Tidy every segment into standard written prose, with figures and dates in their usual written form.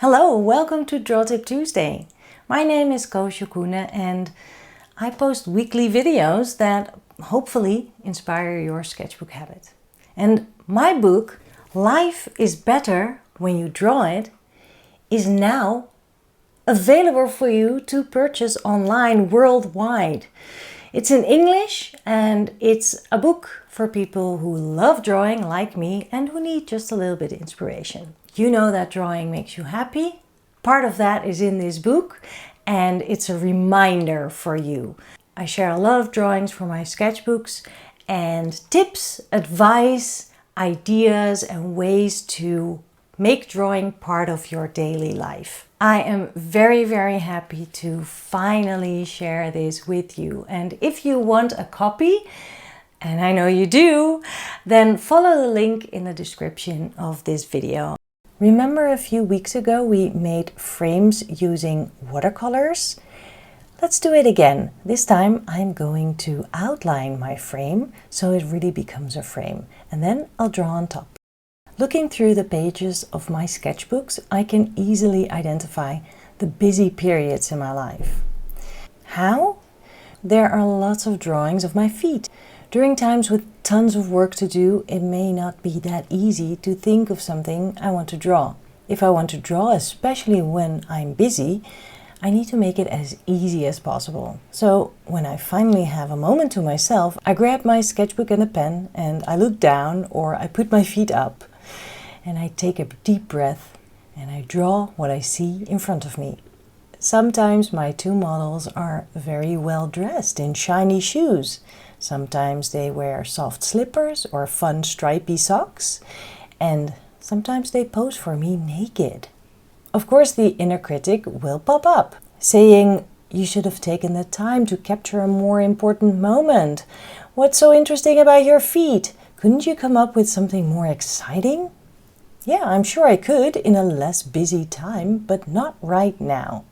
Hello, welcome to Draw Tip Tuesday. My name is Koosje Koenen and I post weekly videos that hopefully inspire your sketchbook habit. And my book, Life is Better When You Draw It, is now available for you to purchase online worldwide. It's in English and it's a book for people who love drawing like me and who need just a little bit of inspiration. You know that drawing makes you happy. Part of that is in this book and it's a reminder for you. I share a lot of drawings from my sketchbooks and tips, advice, ideas and ways to make drawing part of your daily life. I am very, very happy to finally share this with you. And if you want a copy, and I know you do, then follow the link in the description of this video. Remember a few weeks ago we made frames using watercolors? Let's do it again. This time I'm going to outline my frame so it really becomes a frame. And then I'll draw on top. Looking through the pages of my sketchbooks, I can easily identify the busy periods in my life. How? There are lots of drawings of my feet. During times with tons of work to do, it may not be that easy to think of something I want to draw. If I want to draw, especially when I'm busy, I need to make it as easy as possible. So when I finally have a moment to myself, I grab my sketchbook and a pen and I look down or I put my feet up and I take a deep breath and I draw what I see in front of me. Sometimes my two models are very well dressed in shiny shoes. Sometimes they wear soft slippers or fun stripy socks. And sometimes they pose for me naked. Of course, the inner critic will pop up, saying, "You should have taken the time to capture a more important moment. What's so interesting about your feet? Couldn't you come up with something more exciting?" Yeah, I'm sure I could in a less busy time, but not right now.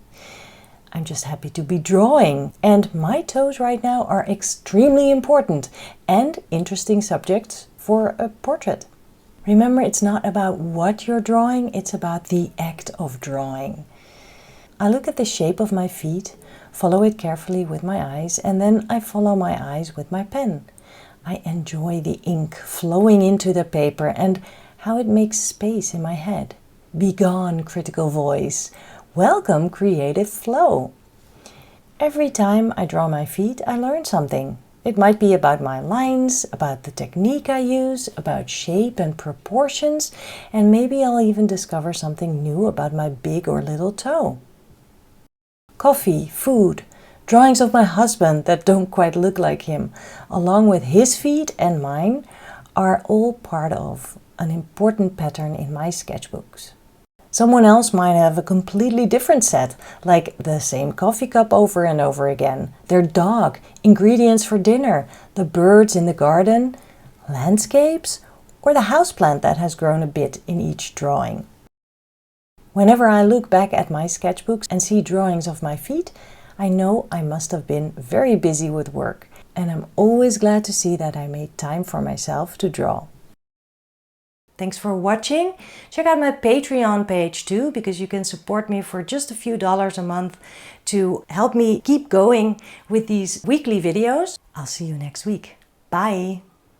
I'm just happy to be drawing, and my toes right now are extremely important and interesting subjects for a portrait. Remember, it's not about what you're drawing, it's about the act of drawing. I look at the shape of my feet, follow it carefully with my eyes, and then I follow my eyes with my pen. I enjoy the ink flowing into the paper and how it makes space in my head. Be gone, critical voice. Welcome, creative flow. Every time I draw my feet, I learn something. It might be about my lines, about the technique I use, about shape and proportions, and maybe I'll even discover something new about my big or little toe. Coffee, food, drawings of my husband that don't quite look like him, along with his feet and mine, are all part of an important pattern in my sketchbooks. Someone else might have a completely different set, like the same coffee cup over and over again, their dog, ingredients for dinner, the birds in the garden, landscapes, or the houseplant that has grown a bit in each drawing. Whenever I look back at my sketchbooks and see drawings of my feet, I know I must have been very busy with work, and I'm always glad to see that I made time for myself to draw. Thanks for watching. Check out my Patreon page too, because you can support me for just a few dollars a month to help me keep going with these weekly videos. I'll see you next week. Bye.